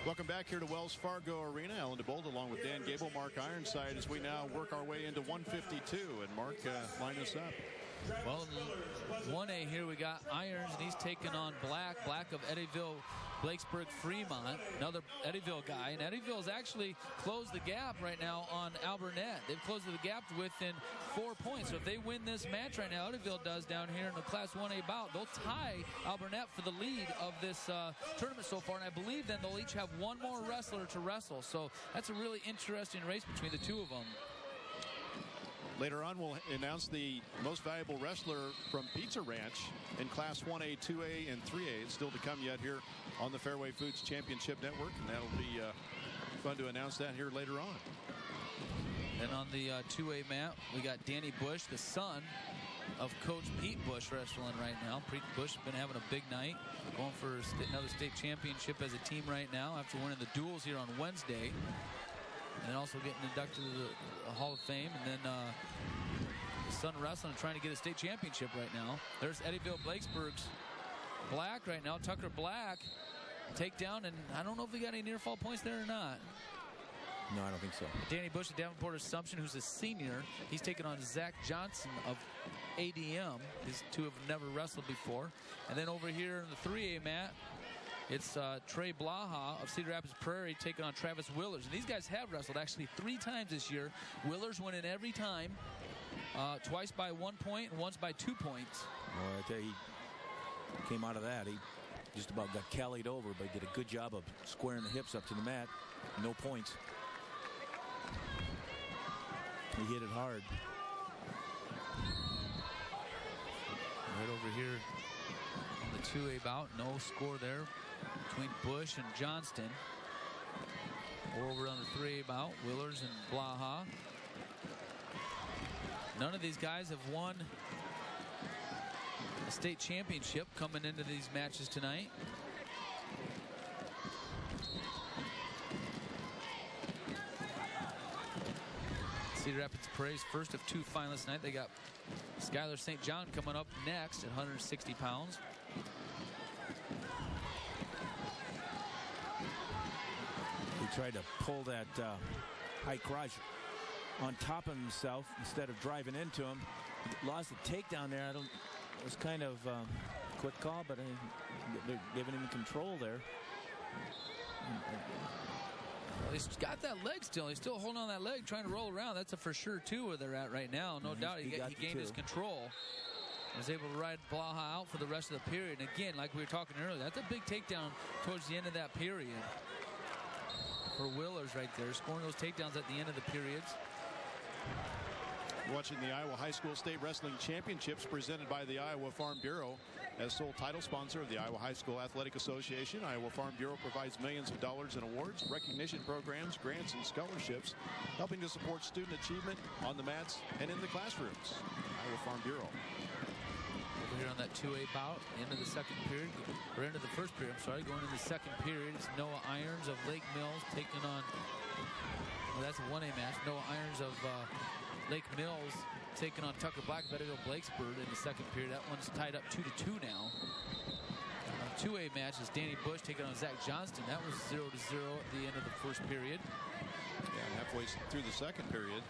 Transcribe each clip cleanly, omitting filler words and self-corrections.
Welcome back here to Wells Fargo Arena. Alan DeBolt along with Dan Gable, Mark Ironside, as we now work our way into 152. And Mark, line us up. Well, 1A here we got Irons, and he's taking on Black. Black of Eddyville, Blakesburg, Fremont, another Eddyville guy. And Eddyville's actually closed the gap right now on Alburnett. They've closed the gap within 4 points. So if they win this match right now, Eddyville does down here in the Class 1A bout, they'll tie Alburnett for the lead of this tournament so far. And I believe then they'll each have one more wrestler to wrestle. So that's a really interesting race between the two of them. Later on, we'll announce the most valuable wrestler from Pizza Ranch in Class 1A, 2A, and 3A. It's still to come yet here on the Fairway Foods Championship Network, and that'll be fun to announce that here later on. And on the 2A mat, we got Danny Bush, the son of Coach Pete Bush, wrestling right now. Pete Bush has been having a big night, going for another state championship as a team right now after winning the duels here on Wednesday. And also getting inducted to the Hall of Fame. And then his son wrestling and trying to get a state championship right now. There's Eddyville Blakesburg's Black right now. Tucker Black takedown. And I don't know if he got any near fall points there or not. No, I don't think so. Danny Bush of Davenport Assumption, who's a senior. He's taking on Zach Johnston of ADM. These two have never wrestled before. And then over here in the 3A mat, it's Trey Blaha of Cedar Rapids Prairie taking on Travis Willers. And these guys have wrestled actually 3 times this year. Willers winning every time, twice by 1 point and once by 2 points. Well, I tell you, he came out of that. He just about got Calied over, but he did a good job of squaring the hips up to the mat. No points. He hit it hard. Right over here on the 2A bout, no score there between Bush and Johnston. Over on the 3A bout, Willers and Blaha. None of these guys have won a state championship coming into these matches tonight. Cedar Rapids Prairie's first of 2 finalists tonight. They got Skylar St. John coming up next at 160 pounds. He tried to pull that high crotch on top of himself instead of driving into him. He lost the takedown there. It was kind of a quick call, but they're giving him control there. Well, he's got that leg still. He's still holding on that leg, trying to roll around. That's a for sure, too, where they're at right now. No doubt he gained his control. Was able to ride Blaha out for the rest of the period. And again, like we were talking earlier, that's a big takedown towards the end of that period for Willers right there, scoring those takedowns at the end of the periods. Watching the Iowa High School State Wrestling Championships presented by the Iowa Farm Bureau. As sole title sponsor of the Iowa High School Athletic Association, Iowa Farm Bureau provides millions of dollars in awards, recognition programs, grants, and scholarships, helping to support student achievement on the mats and in the classrooms. Iowa Farm Bureau. Over here on that 2A bout, end of the second period, or end of the first period, I'm sorry, going into the second period. It's Noah Irons of Lake Mills taking on, well, that's a 1A match. Noah Irons of Lake Mills taking on Tucker Black of Eddyville Blakesburg in the second period. That one's tied up 2-2 now. 2A match is Danny Bush taking on Zach Johnston. That was 0-0 at the end of the first period. Yeah, halfway through the second period.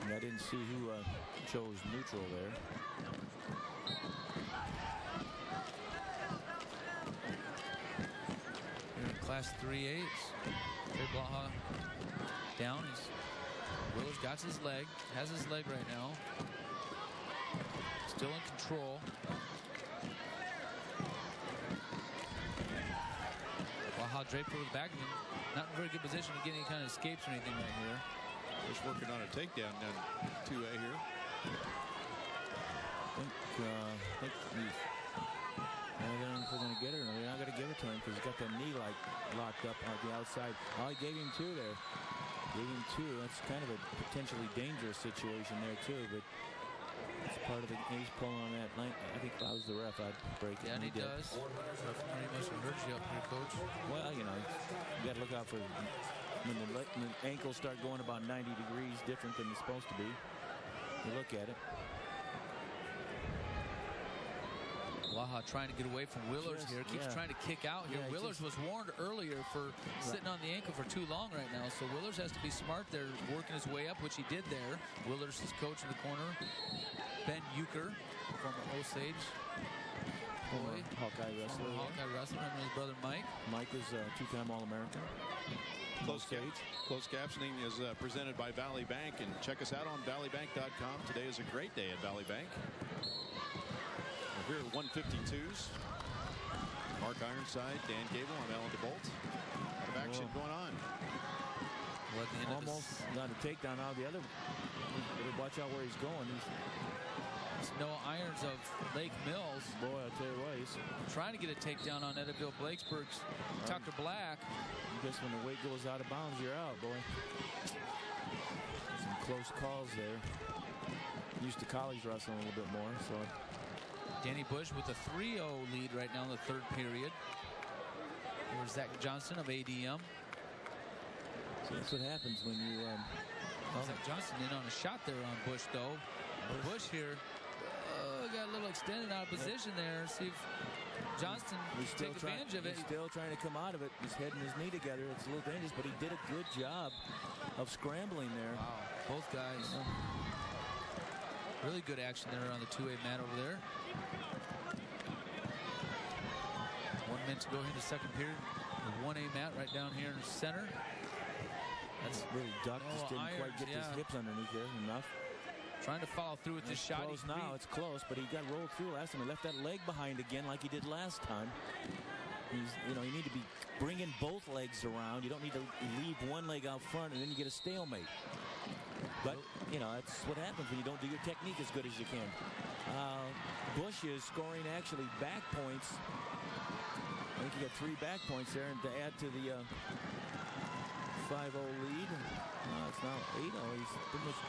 And I didn't see who chose neutral there. Here in Class 3A, it's Trey Blaha down. Willers got his leg, has his leg right now. Still in control. Blaha draped over the back of him. Not in a very good position to get any kind of escapes or anything right here. Just working on a takedown down 2A here. I think he's, I don't know if they're going to get it or not. They're not going to give it to him because he's got that knee like locked up on the outside. Oh, he gave him 2 there. Gave him 2. That's kind of a potentially dangerous situation there too, but it's part of the, he's pulling on that line. I think if I was the ref, I'd break it. Yeah, and he does. Referee must have hurt you up here, Coach. Well, you know, you got to look out for when the ankles start going about 90 degrees different than they're supposed to be. You look at it. Blaha trying to get away from Willers here. Keeps trying to kick out here. Willers was warned earlier for sitting on the ankle for too long right now. So Willers has to be smart there, working his way up, which he did there. Willers is coach in the corner. Ben Euchre, former Osage. Boy. Hawkeye wrestler. Hawkeye wrestler. And his brother Mike. Mike is a two-time All-American. Closed captioning is presented by Valley Bank, and check us out on valleybank.com. Today is a great day at Valley Bank. We're here at 152s. Mark Ironside, Dan Gable, I'm Alan DeBolt. A lot of action going on. Almost got a takedown out of the other. Watch out where he's going. It's Noah Irons of Lake Mills. Boy, I'll tell you what, he's trying to get a takedown on Edaville Blakesburg's Tucker Black. I guess when the weight goes out of bounds, you're out, boy. Some close calls there. Used to college wrestling a little bit more, so. Danny Bush with a 3-0 lead right now in the third period. Here's Zach Johnston of ADM. So that's what happens when you. Zach Johnston in on a shot there on Bush, though. Bush here got a little extended out of position there. See if Johnston take advantage of it. He's still trying to come out of it. He's head and his knee together. It's a little dangerous, but he did a good job of scrambling there. Wow, both guys. Really good action there on the 2A mat over there. 1 minute to go here in the second period. The 1A mat right down here in the center. That's really ducked. Just didn't quite get his hips underneath there enough. Trying to follow through with this shot. Close now. It's close, but he got rolled through last time. He left that leg behind again like he did last time. You need to be bringing both legs around. You don't need to leave one leg out front and then you get a stalemate. But, that's what happens when you don't do your technique as good as you can. Bush is scoring actually back points. I think he got 3 back points there, and to add to the 5-0 lead. It's now 8-0. He's pretty much.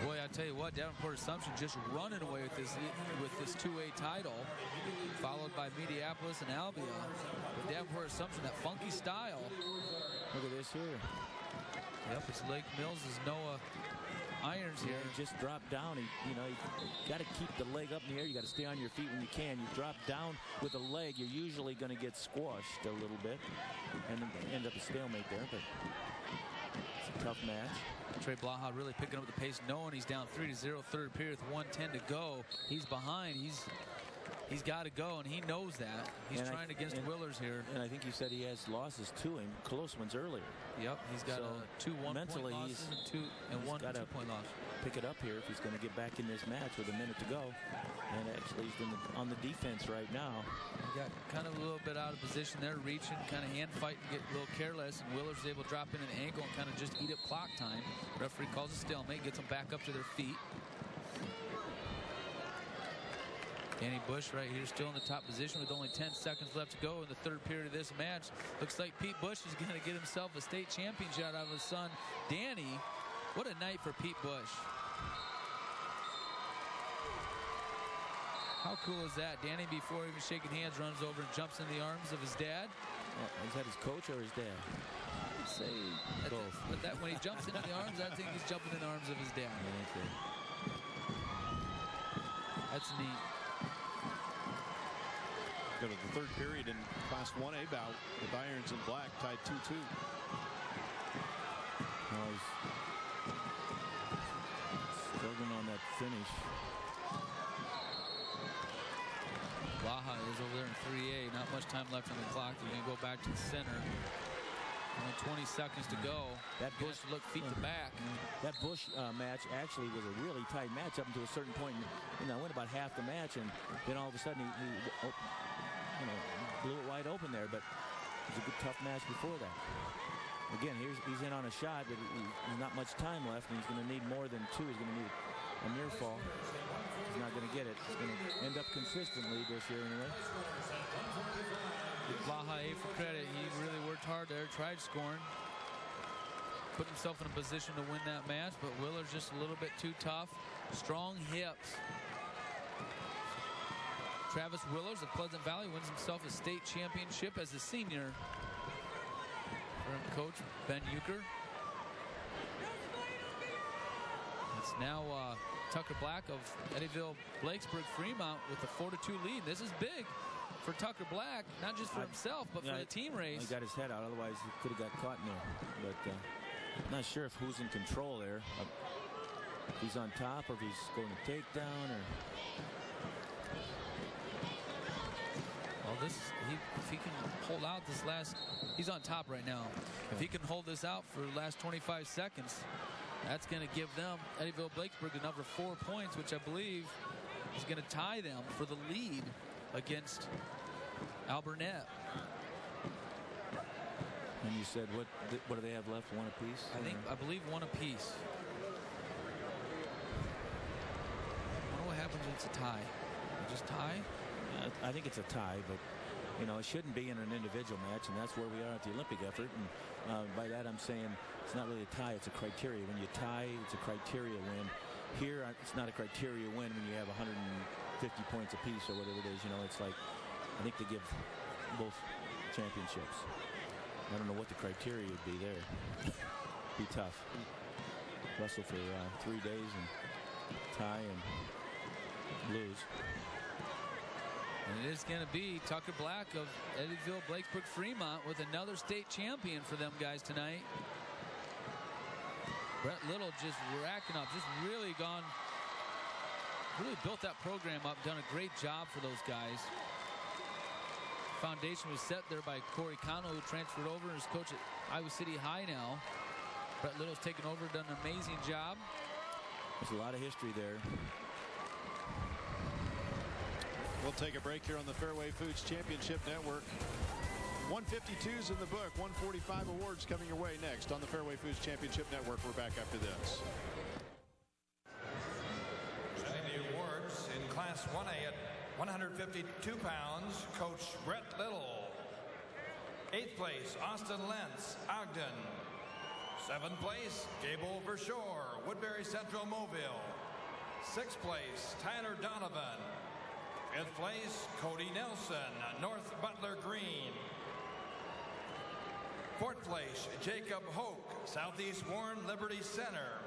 Boy, I tell you what, Davenport Assumption just running away with this 2A title, followed by Mediapolis and Albia. But Davenport Assumption, that funky style. Look at this here. Yep, it's Lake Mills' Noah Irons here. He just dropped down. You got to keep the leg up in the air. You got to stay on your feet when you can. You drop down with a leg, you're usually going to get squashed a little bit and end up a stalemate there. But it's a tough match. Trey Blaha really picking up the pace, knowing he's down 3-0 third period with 1:10 to go. He's behind. He's got to go, and he knows that. He's trying against Willers here. And I think you said he has losses to him, close ones earlier. Yep, he's got 2 1-point losses and 1 2-point loss. Pick it up here if he's going to get back in this match with a minute to go. And actually he's on the defense right now. He got kind of a little bit out of position there, reaching, kind of hand fighting, get a little careless, and Willers is able to drop in an ankle and kind of just eat up clock time. Referee calls a stalemate, gets them back up to their feet. Danny Bush right here still in the top position with only 10 seconds left to go in the third period of this match. Looks like Pete Bush is going to get himself a state championship out of his son, Danny. What a night for Pete Bush. How cool is that? Danny, before even shaking hands, runs over and jumps in the arms of his dad. Is that his coach or his dad? I'd say both. But when he jumps into the arms, I think he's jumping in the arms of his dad. That's neat. Go to the third period in Class 1A bout with Irons and Black tied 2-2. He's struggling on that finish. Blaha is over there in 3A. Not much time left on the clock. They're going to go back to the center. Only 20 seconds to go. That Bush look feet to back. That Bush match actually was a really tight match up until a certain point. Went about half the match, and then all of a sudden he blew it wide open there. But it was a good tough match before that. Again, he's in on a shot, but there's not much time left, and he's going to need more than 2. He's going to need a near fall. He's not going to get it. He's going to end up consistently this year anyway. Blaha A for credit. He really worked hard there, tried scoring. Put himself in a position to win that match, but Willer's just a little bit too tough. Strong hips. Travis Willers of Pleasant Valley wins himself a state championship as a senior. From coach Ben Euchre. It's now Tucker Black of Eddyville Blakesburg Fremont with a 4-2 lead. This is big for Tucker Black, not just for himself, but for the team race. He got his head out, otherwise he could have got caught in there. But not sure if who's in control there. If he's on top or if he's going to takedown or... Well, if he can hold out this last, he's on top right now. If he can hold this out for the last 25 seconds, that's going to give them, Eddyville Blakesburg, another 4 points, which I believe is going to tie them for the lead against Alburnett. And you said what do they have left? One apiece? I believe one apiece. I wonder what happens when it's a tie. Just tie? I think it's a tie, but you know, it shouldn't be in an individual match, and that's where we are at the Olympic effort. And by that I'm saying it's not really a tie, it's a criteria. When you tie, it's a criteria win. Here, it's not a criteria win when you have 150 points apiece or whatever it is. You know, it's like, I think they give both championships. I don't know what the criteria would be there. Be tough. Wrestle for 3 days and tie and lose. And it is going to be Tucker Black of Eddyville Blakesburg Fremont with another state champion for them guys tonight. Brett Little just racking up, just really built that program up, done a great job for those guys. Foundation was set there by Corey Cano, who transferred over and is coach at Iowa City High now. Brett Little's taken over, done an amazing job. There's a lot of history there. We'll take a break here on the Fairway Foods Championship Network. 152's in the book, 145 awards coming your way next on the Fairway Foods Championship Network. We're back after this. Presenting the awards in Class 1A at 152 pounds, Coach Brett Little. 8th place, Austin Lentz, Ogden. 7th place, Gable Verschoor, Woodbury Central, Mobile. 6th place, Tyler Donovan. 5th place, Cody Nelson, North Butler Green. 4th place, Jacob Hoke, Southeast Warren Liberty Center.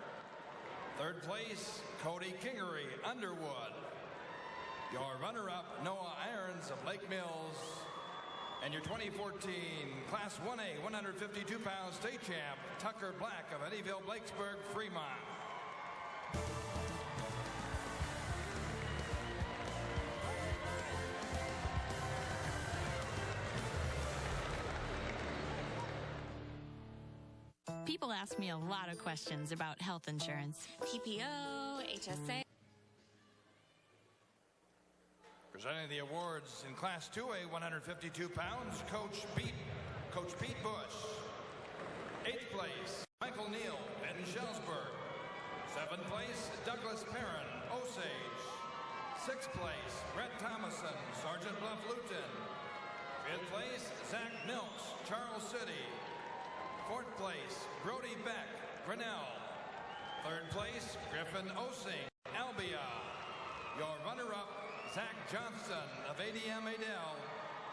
3rd place, Cody Kingery, Underwood. Your runner-up, Noah Irons of Lake Mills. And your 2014 Class 1A 152-pound state champ, Tucker Black of Eddyville Blakesburg Fremont. People ask me a lot of questions about health insurance. PPO, HSA. Presenting the awards in Class 2A 152 pounds, Coach Pete Bush. 8th place, Michael Neal, Benton Shellsburg. 7th place, Douglas Perrin, Osage. 6th place, Brett Thomason, Sergeant Bluff Luton. 5th place, Zach Milks, Charles City. 4th place, Brody Beck, Grinnell. 3rd place, Griffin Osing, Albia. Your runner-up, Zach Johnston of ADM Adel.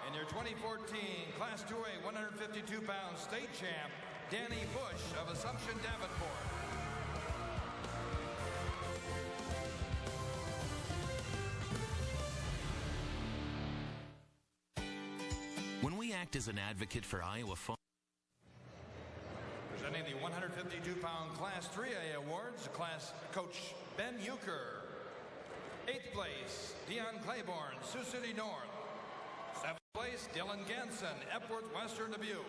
And your 2014 Class 2A 152-pound state champ, Danny Bush of Assumption Davenport. When we act as an advocate for Iowa farm. Presenting the 152-pound Class 3A awards, Coach Ben Euchre. 8th place, Dion Claiborne, Sioux City North. 7th place, Dylan Ganson, Epworth Western Dubuque.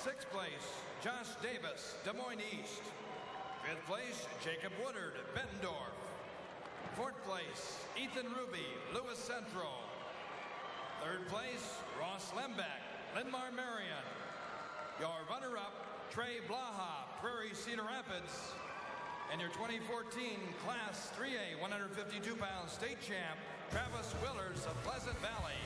6th place, Josh Davis, Des Moines East. 5th place, Jacob Woodard, Bettendorf. 4th place, Ethan Ruby, Lewis Central. 3rd place, Ross Lembeck, Linmar Marion. Your runner-up, Trey Blaha, Prairie Cedar Rapids. And your 2014 Class 3A 152-pound state champ, Travis Willers of Pleasant Valley.